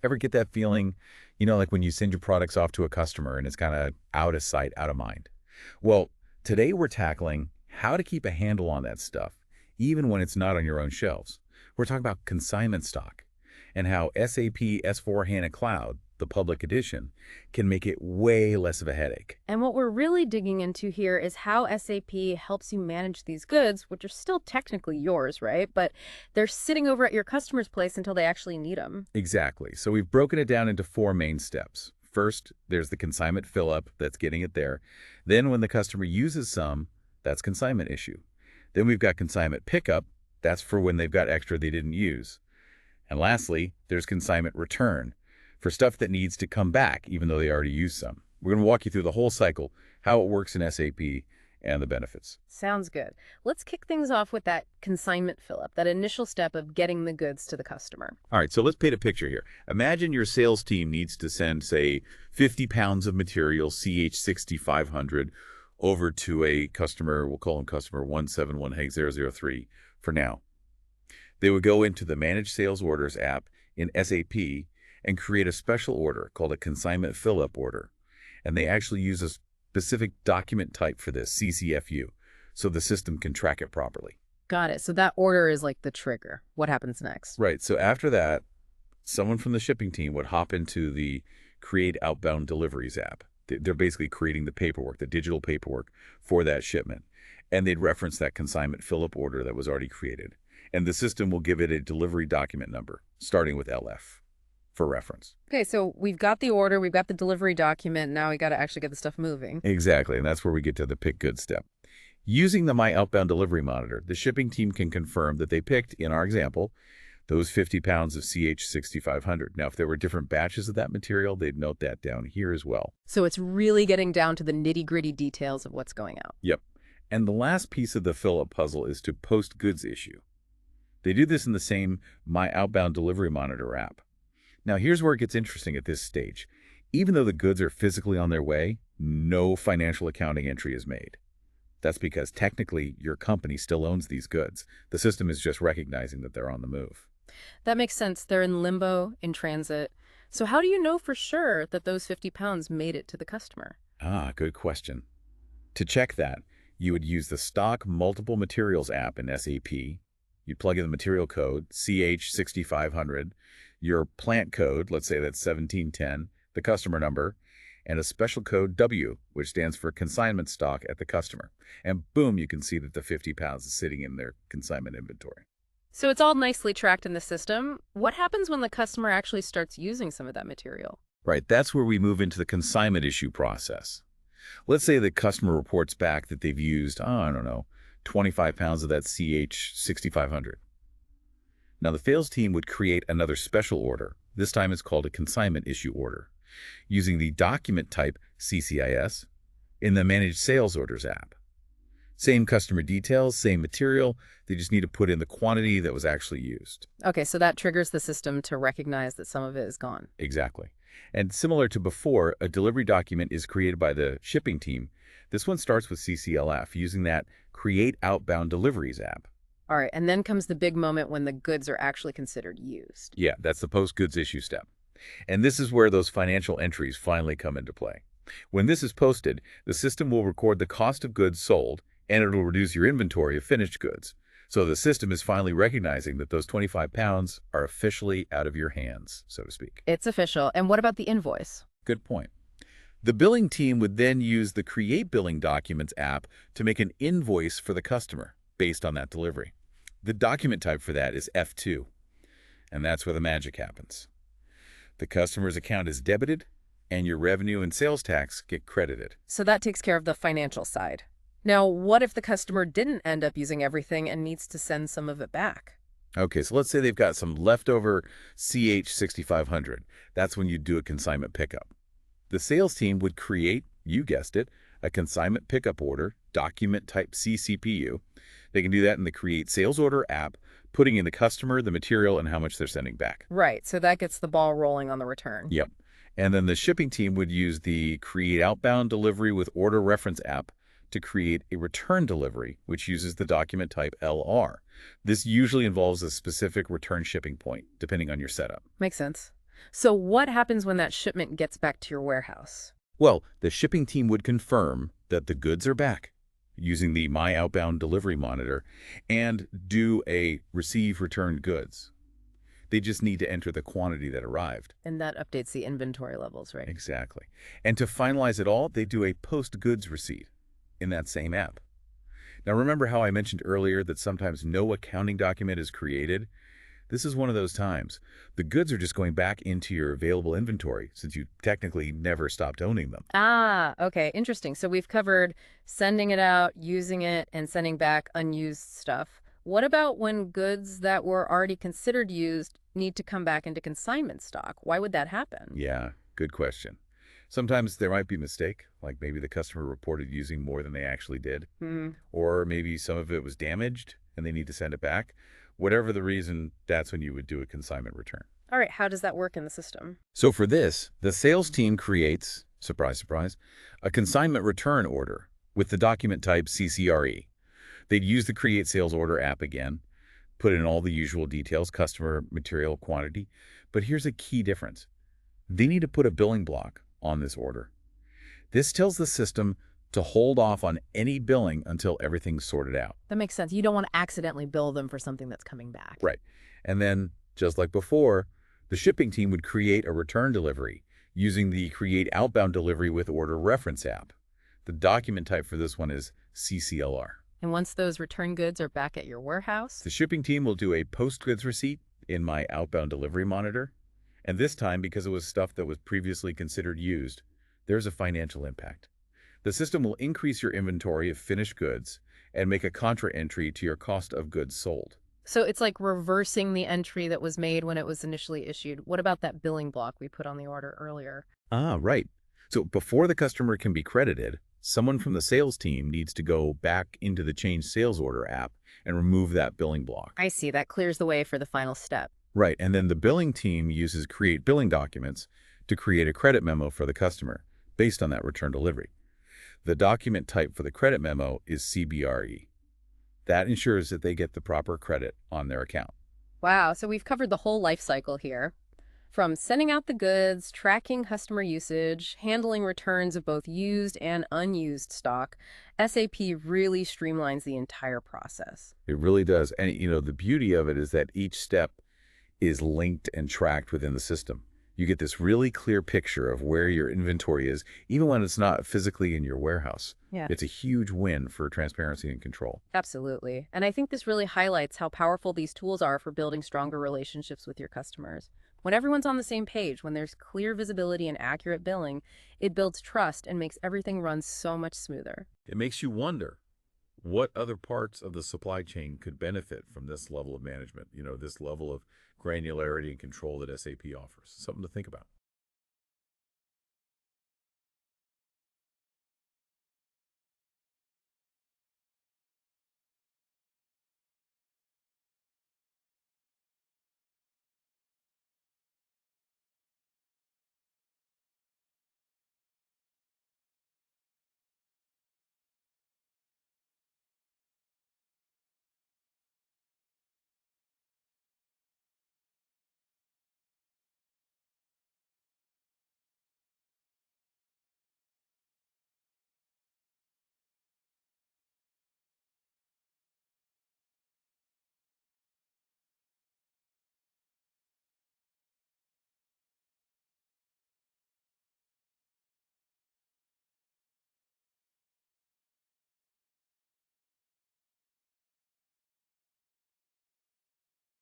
Ever get that feeling, like when you send your products off to a customer and it's kind of out of sight, out of mind? Well, today we're tackling how to keep a handle on that stuff, even when it's not on your own shelves. We're talking about consignment stock and how SAP S4HANA Cloud, the public edition, can make it way less of a headache. And what we're really digging into here is how SAP helps you manage these goods, which are still technically yours, right? But they're sitting over at your customer's place until they actually need them. Exactly. So we've broken it down into four main steps. First, there's the consignment fill-up, that's getting it there. Then when the customer uses some, that's consignment issue. Then we've got consignment pickup, that's for when they've got extra they didn't use. And lastly, there's consignment return, for stuff that needs to come back even though they already used some. We're going to walk you through the whole cycle, how it works in SAP, and the benefits. Sounds good. Let's kick things off with that consignment fill-up, that initial step of getting the goods to the customer. All right, so let's paint a picture here. Imagine your sales team needs to send, say, 50 pounds of material, CH6500, over to a customer, we'll call them customer 171-003 for now. They would go into the Manage Sales Orders app in SAP and create a special order called a consignment fill-up order. And they actually use a specific document type for this, CCFU, so the system can track it properly. Got it. So that order is like the trigger. What happens next? Right. So after that, someone from the shipping team would hop into the Create Outbound Deliveries app. They're basically creating the paperwork, the digital paperwork for that shipment. And they'd reference that consignment fill-up order that was already created. And the system will give it a delivery document number, starting with LF, for reference. Okay, so we've got the order, we've got the delivery document, now we got to actually get the stuff moving. Exactly, and that's where we get to the pick goods step. Using the My Outbound Delivery Monitor, the shipping team can confirm that they picked, in our example, those 50 pounds of CH6500. Now, if there were different batches of that material, they'd note that down here as well. So it's really getting down to the nitty-gritty details of what's going out. Yep. And the last piece of the fill-up puzzle is to post goods issue. They do this in the same My Outbound Delivery Monitor app. Now, here's where it gets interesting at this stage. Even though the goods are physically on their way, no financial accounting entry is made. That's because technically your company still owns these goods. The system is just recognizing that they're on the move. That makes sense. They're in limbo, in transit. So how do you know for sure that those 50 pounds made it to the customer? Ah, good question. To check that, you would use the Stock Multiple Materials app in SAP. You'd plug in the material code, CH6500, your plant code, let's say that's 1710, the customer number, and a special code W, which stands for consignment stock at the customer. And boom, you can see that the 50 pounds is sitting in their consignment inventory. So it's all nicely tracked in the system. What happens when the customer actually starts using some of that material? Right, that's where we move into the consignment issue process. Let's say the customer reports back that they've used, I don't know, 25 pounds of that CH6500. Now, the sales team would create another special order. This time it's called a consignment issue order, using the document type CCIS in the Managed Sales Orders app. Same customer details, same material, they just need to put in the quantity that was actually used. Okay, so that triggers the system to recognize that some of it is gone. Exactly. And similar to before, a delivery document is created by the shipping team. This one starts with CCLF, using that Create Outbound Deliveries app. All right, and then comes the big moment when the goods are actually considered used. Yeah, that's the post-goods issue step. And this is where those financial entries finally come into play. When this is posted, the system will record the cost of goods sold, and it'll reduce your inventory of finished goods. So the system is finally recognizing that those 25 pounds are officially out of your hands, so to speak. It's official. And what about the invoice? Good point. The billing team would then use the Create Billing Documents app to make an invoice for the customer based on that delivery. The document type for that is F2, and that's where the magic happens. The customer's account is debited, and your revenue and sales tax get credited. So that takes care of the financial side. Now, what if the customer didn't end up using everything and needs to send some of it back? Okay, so let's say they've got some leftover CH6500. That's when you do a consignment pickup. The sales team would create, you guessed it, a consignment pickup order, document type CCPU. They can do that in the Create Sales Order app, putting in the customer, the material, and how much they're sending back. Right, so that gets the ball rolling on the return. Yep. And then the shipping team would use the Create Outbound Delivery with Order Reference app to create a return delivery, which uses the document type LR. This usually involves a specific return shipping point, depending on your setup. Makes sense. So what happens when that shipment gets back to your warehouse? Well, the shipping team would confirm that the goods are back using the My Outbound Delivery Monitor and do a receive returned goods. They just need to enter the quantity that arrived. And that updates the inventory levels, right? Exactly. And to finalize it all, they do a post-goods receipt in that same app. Now, remember how I mentioned earlier that sometimes no accounting document is created? This is one of those times. The goods are just going back into your available inventory since you technically never stopped owning them. Ah, okay, interesting. So we've covered sending it out, using it, and sending back unused stuff. What about when goods that were already considered used need to come back into consignment stock? Why would that happen? Yeah, good question. Sometimes there might be a mistake, like maybe the customer reported using more than they actually did, Hmm. or maybe some of it was damaged and they need to send it back. Whatever the reason, that's when you would do a consignment return. All right, how does that work in the system? So for this, the sales team creates, surprise, surprise, a consignment return order with the document type CCRE. They'd use the Create Sales Order app again, put in all the usual details, customer, material, quantity. But here's a key difference. They need to put a billing block on this order. This tells the system to hold off on any billing until everything's sorted out. That makes sense. You don't want to accidentally bill them for something that's coming back. Right. And then, just like before, the shipping team would create a return delivery using the Create Outbound Delivery with Order reference app. The document type for this one is CCLR. And once those return goods are back at your warehouse, The shipping team will do a post-goods receipt in My Outbound Delivery Monitor. And this time, because it was stuff that was previously considered used, there's a financial impact. The system will increase your inventory of finished goods and make a contra entry to your cost of goods sold. so it's like reversing the entry that was made when it was initially issued. What about that billing block we put on the order earlier? Ah, right. So before the customer can be credited, someone from the sales team needs to go back into the Change Sales Order app and remove that billing block. I see. That clears the way for the final step. Right, and then the billing team uses Create Billing Documents to create a credit memo for the customer based on that return delivery. The document type for the credit memo is CBRE. That ensures that they get the proper credit on their account. Wow. So we've covered the whole life cycle here. From sending out the goods, tracking customer usage, handling returns of both used and unused stock, SAP really streamlines the entire process. It really does. And, the beauty of it is that each step is linked and tracked within the system. You get this really clear picture of where your inventory is, even when it's not physically in your warehouse. Yeah. It's a huge win for transparency and control. Absolutely. And I think this really highlights how powerful these tools are for building stronger relationships with your customers. When everyone's on the same page, when there's clear visibility and accurate billing, it builds trust and makes everything run so much smoother. It makes you wonder what other parts of the supply chain could benefit from this level of management, this level of granularity and control that SAP offers. Something to think about.